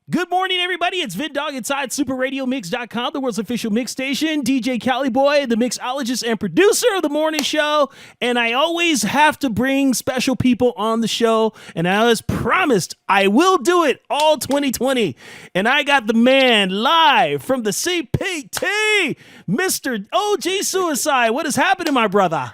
Good morning, everybody. It's VidDog inside SuperRadioMix.com, the world's official mix station. DJ Cali Boy, the mixologist and producer of the morning show. And I always have to bring special people on the show. And as promised, I will do it all 2020. And I got the man live from the CPT, Mr. OG Cuicide. What is happening, my brother?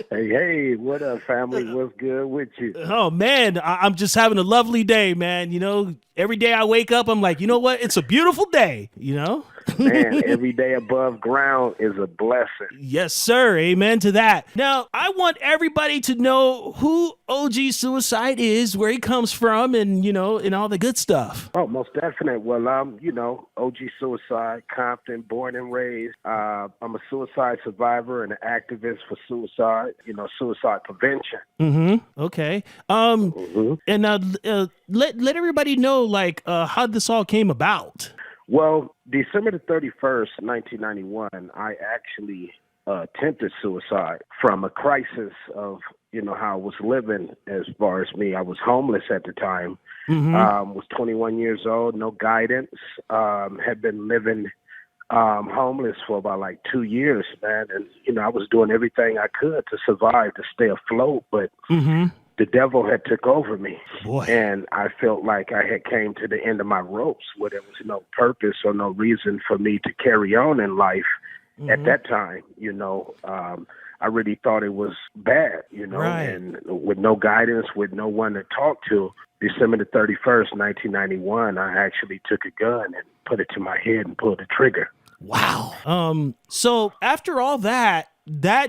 Hey, what up, family? What's good with you? Oh, man, I'm just having a lovely day, man. You know, every day I wake up, I'm like, you know what? It's a beautiful day, you know? Man, every day above ground is a blessing. Yes, sir. Amen to that. Now, I want everybody to know who OG Cuicide is, where he comes from, and, you know, and all the good stuff. Oh, most definite. Well, I'm, OG Cuicide, Compton, born and raised. I'm a suicide survivor and an activist for suicide, suicide prevention. Mm-hmm. Okay. And let everybody know, like, how this all came about. Well, December the 31st, 1991, I actually attempted suicide from a crisis of, how I was living as far as me. I was homeless at the time, was 21 years old, no guidance, had been living homeless for about like 2 years, man. And, I was doing everything I could to survive, to stay afloat, but the devil had took over me. Boy. And I felt like I had came to the end of my ropes where there was no purpose or no reason for me to carry on in life at that time. I really thought it was bad, Right. And with no guidance, with no one to talk to, December the 31st, 1991, I actually took a gun and put it to my head and pulled the trigger. Wow. So after all that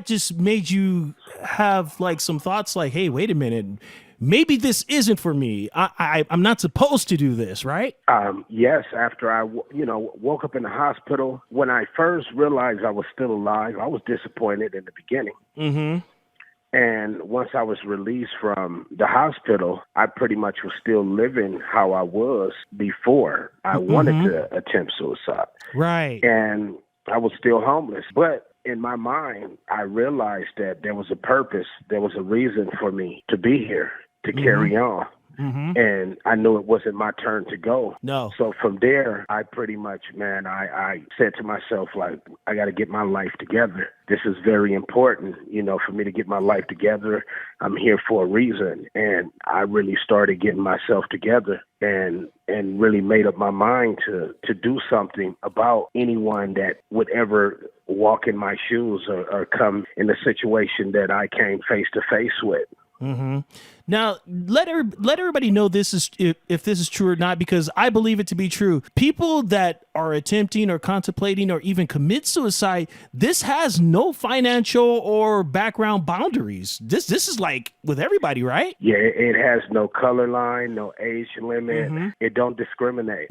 just made you have like some thoughts like, hey, wait a minute, maybe this isn't for me. I'm not supposed to do this, right? Yes. After I, woke up in the hospital, when I first realized I was still alive, I was disappointed in the beginning. Mm-hmm. And once I was released from the hospital, I pretty much was still living how I was before I wanted to attempt suicide. Right. And I was still homeless. But in my mind, I realized that there was a purpose, there was a reason for me to be here, to carry on. And I knew it wasn't my turn to go. No. So from there, I pretty much, man, I said to myself, like, I got to get my life together. This is very important, for me to get my life together. I'm here for a reason. And I really started getting myself together and really made up my mind to do something about anyone that would ever walk in my shoes or come in a situation that I came face to face with. Now, let everybody know this is if this is true or not, because I believe it to be true. People that are attempting or contemplating or even commit suicide, this has no financial or background boundaries. This is like with everybody, right? Yeah, it has no color line, no age limit. It don't discriminate.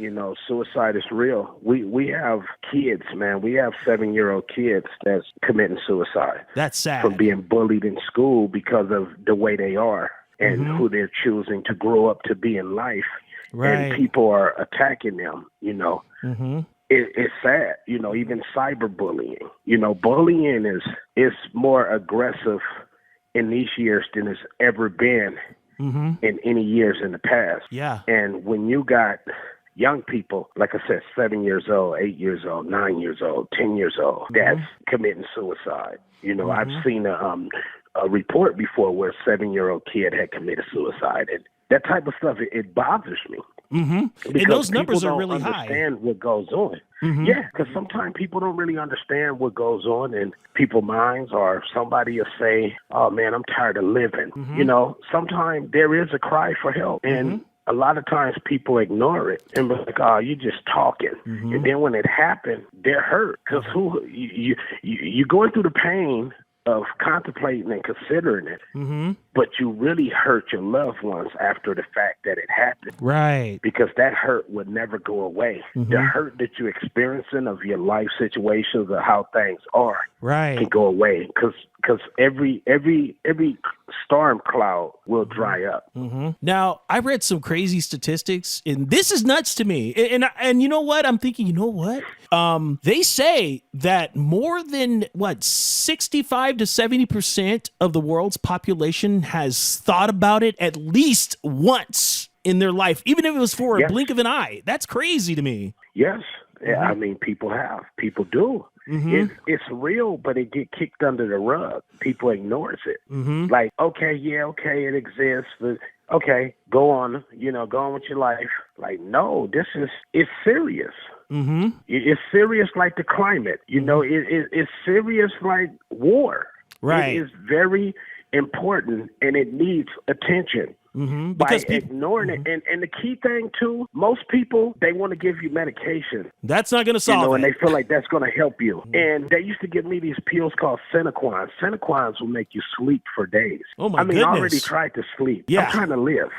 Suicide is real. We have kids, man. We have 7-year-old kids that's committing suicide. That's sad. From being bullied in school because of the way they are and who they're choosing to grow up to be in life. Right. And people are attacking them, It's sad, even cyberbullying. Bullying is more aggressive in these years than it's ever been in any years in the past. Yeah. And when you got young people, like I said, 7 years old, 8 years old, 9 years old, 10 years old, that's committing suicide. I've seen a report before where a 7-year-old kid had committed suicide, and that type of stuff, it bothers me. And those numbers are really high. People don't understand what goes on. Yeah, because sometimes people don't really understand what goes on in people's minds, or somebody will say, oh, man, I'm tired of living. Sometimes there is a cry for help, and a lot of times people ignore it and be like, oh, you're just talking. And then when it happened, they're hurt because you're going through the pain of contemplating and considering it, but you really hurt your loved ones after the fact that it happened. Right. Because that hurt would never go away. The hurt that you're experiencing of your life situations or how things are can go away. Because every storm cloud will dry up. Now, I read some crazy statistics, and this is nuts to me. And you know what? I'm thinking, they say that more than 65 to 70% of the world's population has thought about it at least once. in their life, even if it was for a Yes. blink of an eye. That's crazy to me. Yes. Yeah, I mean, people do. It's real, but it get kicked under the rug. People ignores it. Like, okay, it exists. But okay, go on with your life. Like, no, it's serious. It's serious like the climate. It's serious like war. Right. It is very important, and it needs attention. Because by ignoring it. And the key thing, too, most people, they want to give you medication. That's not going to solve it. And they feel like that's going to help you. And they used to give me these pills called Senequans. Senequans will make you sleep for days. Oh, my goodness. I already tried to sleep. Yeah. I'm trying to live.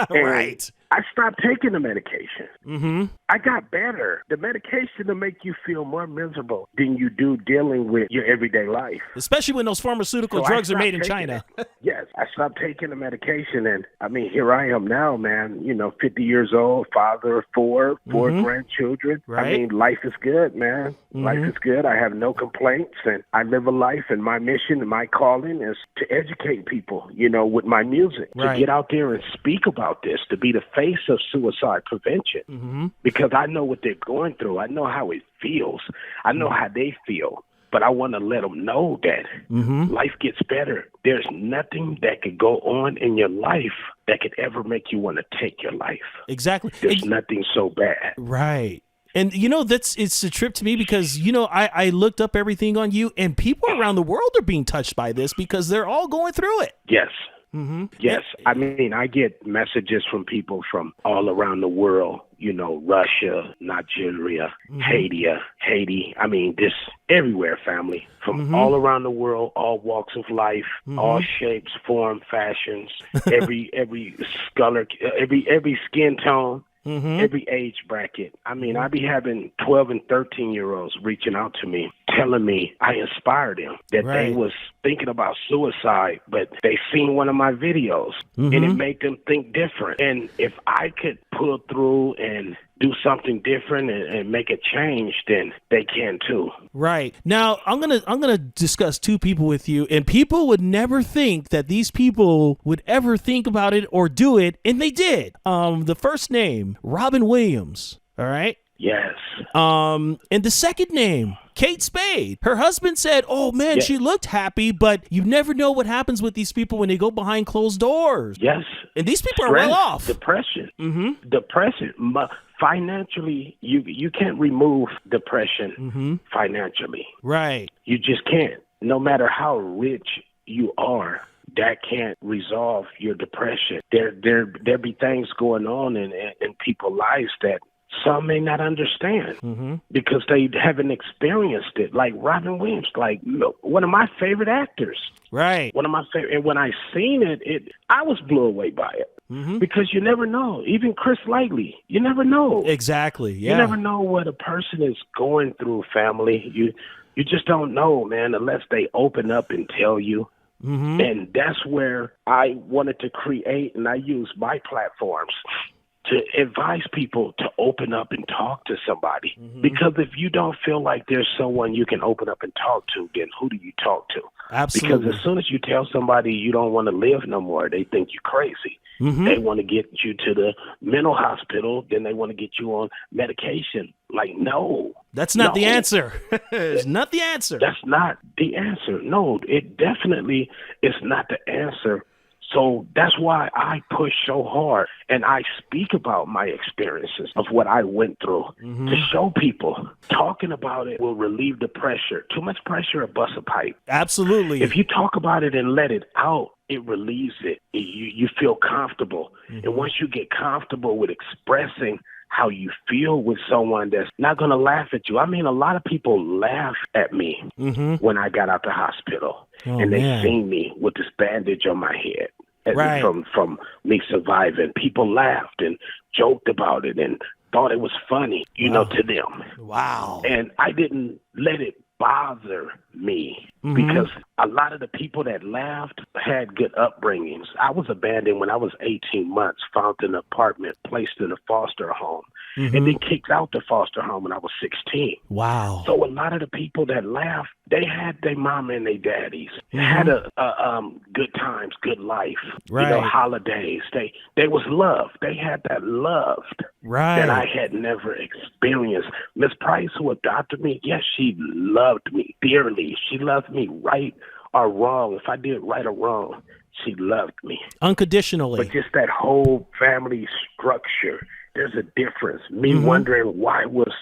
Right. I stopped taking the medication. I got better. The medication will make you feel more miserable than you do dealing with your everyday life. Especially when those pharmaceutical drugs are made in China. Yes, I stopped taking the medication, and I mean, here I am now, man. 50 years old, father of four grandchildren. Right. I mean, life is good, man. Life is good. I have no complaints, and I live a life, and my mission and my calling is to educate people, with my music, to get out there and speak about this, to be the face of suicide prevention, because I know what they're going through. I know how it feels. I know how they feel. But I want to let them know that life gets better. There's nothing that could go on in your life that could ever make you want to take your life. Exactly. There's nothing so bad. Right. And, it's a trip to me because, I looked up everything on you, and people around the world are being touched by this because they're all going through it. Yes. Yes. I mean, I get messages from people from all around the world, Russia, Nigeria, Haiti. I mean, this everywhere, family, from all around the world, all walks of life, all shapes, form, fashions, every color, every skin tone. Every age bracket. I mean, I be having 12 and 13-year-olds reaching out to me, telling me I inspired them, that they was thinking about suicide, but they seen one of my videos, and it made them think different. And if I could pull through and do something different and make a change, then they can too. Right. Now, I'm gonna discuss two people with you, and people would never think that these people would ever think about it or do it, and they did. The first name, Robin Williams. All right. Yes. And the second name, Kate Spade. Her husband said, "Oh man, she looked happy, but you never know what happens with these people when they go behind closed doors." Yes. And these people are well off. Depression. Depression. Financially, you can't remove depression financially. Right. You just can't. No matter how rich you are, that can't resolve your depression. There be things going on in people's lives that some may not understand because they haven't experienced it. Like Robin Williams, like one of my favorite actors. Right. One of my favorite. And when I seen it, I was blown away by it. Because you never know. Even Chris Lightly, you never know. Exactly. Yeah. You never know what a person is going through, family. You just don't know, man, unless they open up and tell you. And that's where I wanted to create, and I use my platforms to advise people to open up and talk to somebody. Because if you don't feel like there's someone you can open up and talk to, then who do you talk to? Absolutely. Because as soon as you tell somebody you don't want to live no more, they think you're crazy. They want to get you to the mental hospital, then they want to get you on medication. Like, no. That's not the answer. It's not the answer. That's not the answer. No, it definitely is not the answer. So that's why I push so hard, and I speak about my experiences of what I went through to show people. Talking about it will relieve the pressure. Too much pressure will bust a pipe. Absolutely. If you talk about it and let it out, it relieves it. You feel comfortable. And once you get comfortable with expressing how you feel with someone that's not going to laugh at you. I mean, a lot of people laughed at me when I got out the hospital, and they seen me with this bandage on my head from me surviving. People laughed and joked about it and thought it was funny, to them. Wow. And I didn't let it bother me because a lot of the people that left had good upbringings. I was abandoned when I was 18 months, found in an apartment, placed in a foster home, and then kicked out the foster home when I was 16. Wow. So a lot of the people that left, they had their mom and their daddies, had a good times, good life, holidays. They was loved. They had that love that I had never experienced. Miss Price, who adopted me, yes, she loved me dearly. She loved me right or wrong. If I did right or wrong, she loved me unconditionally. But just that whole family structure, there's a difference. Me wondering, why was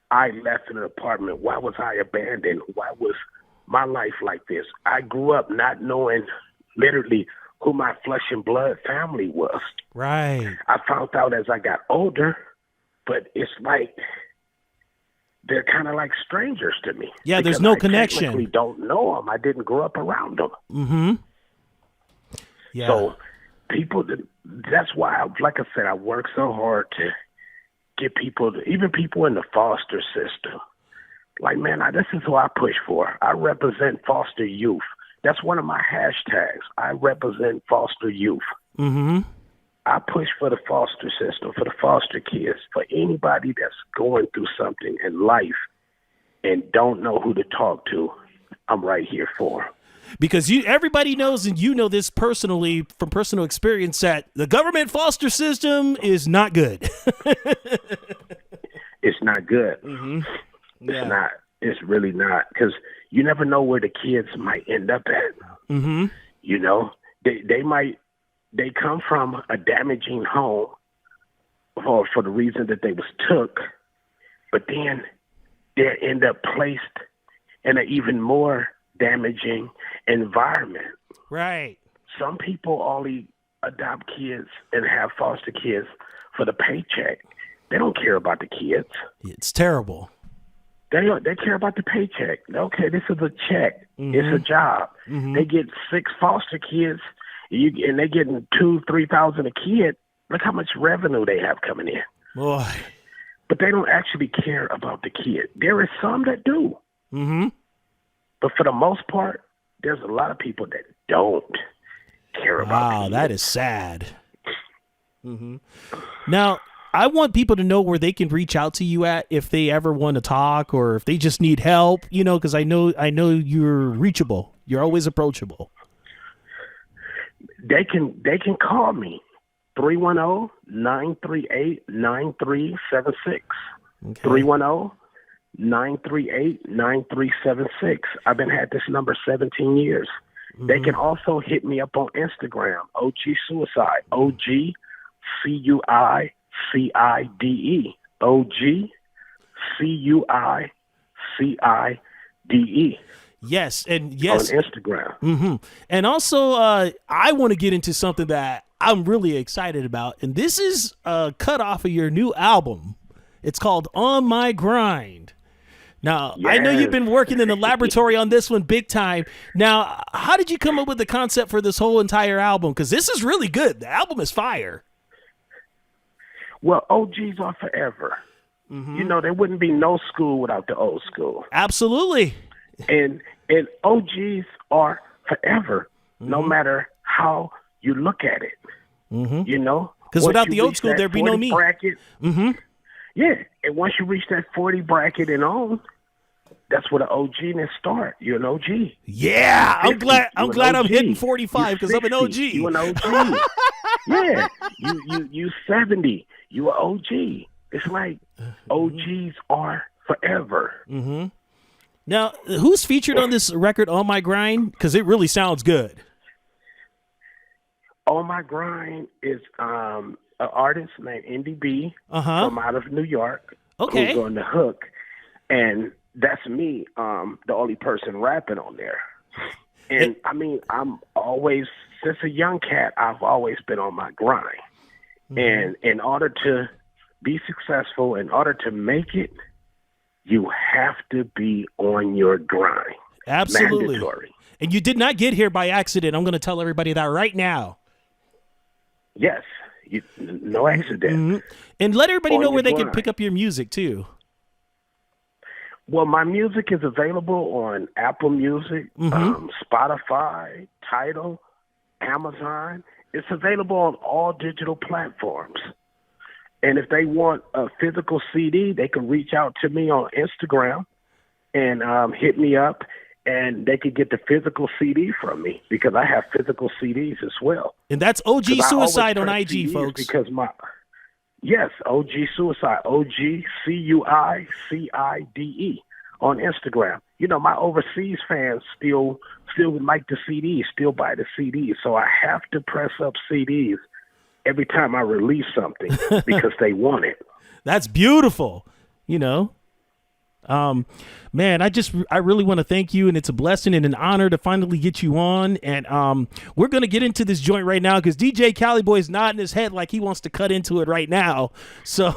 I left in an apartment? Why was I abandoned? Why was my life like this? I grew up not knowing literally who my flesh and blood family was. Right. I found out as I got older, but it's like they're kind of like strangers to me. Yeah, there's no connection. I don't know them. I didn't grow up around them. Yeah. So people, that's why, like I said, I work so hard to get people, even people in the foster system. Like, man, this is who I push for. I represent foster youth. That's one of my hashtags. I represent foster youth. I push for the foster system, for the foster kids, for anybody that's going through something in life and don't know who to talk to. I'm right here for 'em. Because everybody knows, and you know this personally from personal experience, that the government foster system is not good. It's not good. It's not. It's really not, because you never know where the kids might end up at. You know, they come from a damaging home for the reason that they was took, but then they end up placed in an even more damaging environment. Right. Some people only adopt kids and have foster kids for the paycheck. They don't care about the kids. It's terrible. They care about the paycheck. Okay, this is a check. It's a job. They get 6 foster kids, and they getting $2,000-3,000 a kid. Look how much revenue they have coming in. Boy. But they don't actually care about the kid. There is some that do. But for the most part, there's a lot of people that don't care about the kids. Wow, that is sad. Now, I want people to know where they can reach out to you at if they ever want to talk or if they just need help, you know, because I know you're reachable. You're always approachable. They can call me, 310-938-9376. 310-938-9376. I've been at this number 17 years. They can also hit me up on Instagram, OG Cuicide, OG Cuicide, OG Cuicide. Yes, and yes, on Instagram. And also, I want to get into something that I'm really excited about, and this is a cut off of your new album. It's called On My Grind. Now, I know you've been working in the laboratory on this one big time. Now, how did you come up with the concept for this whole entire album? Because this is really good. The album is fire. Well, OGs are forever. You know, there wouldn't be no school without the old school. Absolutely. And OGs are forever, no matter how you look at it. You know? Because without the old school, there'd be no me. Bracket, yeah, and once you reach that 40 bracket and on, that's where the OG-ness start. You're an OG. Yeah, 50, I'm glad I'm hitting 45 because I'm an OG. You an OG. Yeah, you 70. You an OG. It's like OGs are forever. Now, who's featured on this record, On My Grind? Because it really sounds good. On My Grind is an artist named Indy B from out of New York. Okay. Who's on the hook. And that's me, the only person rapping on there. And I mean, I'm always, since a young cat, I've always been on my grind. And in order to be successful, in order to make it, you have to be on your grind. Absolutely. Mandatory. And you did not get here by accident. I'm going to tell everybody that right now. Yes. No accident. And let everybody On know where they your can grind. pick up your music, too. Well, my music is available on Apple Music, Spotify, Tidal, Amazon. It's available on all digital platforms. And if they want a physical CD, they can reach out to me on Instagram and hit me up, and they could get the physical CD from me because I have physical CDs as well. And that's OG Cuicide on IG, CDs folks. Because OG Cuicide, OGCUICIDE on Instagram. You know, my overseas fans still like the CDs, still buy the CDs. So I have to press up CDs every time I release something because they want it. That's beautiful. You know, man, I really want to thank you, and it's a blessing and an honor to finally get you on. And we're going to get into this joint right now because DJ Cali Boy is nodding his head like he wants to cut into it right now. So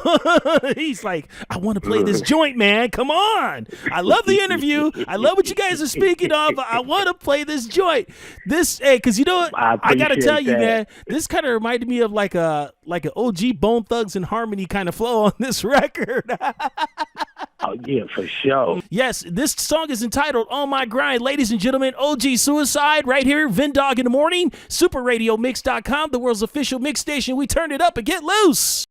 he's like, I want to play this joint, man. Come on. I love the interview. I love what you guys are speaking of. I want to play this joint. Because you know what? I got to tell you, man, this kind of reminded me of like an OG Bone Thugs and Harmony kind of flow on this record. Oh, yeah, for sure. Yes, this song is entitled On My Grind. Ladies and gentlemen, OG Cuicide right here, Vindog in the Morning, superradiomix.com, the world's official mix station. We turn it up and get loose.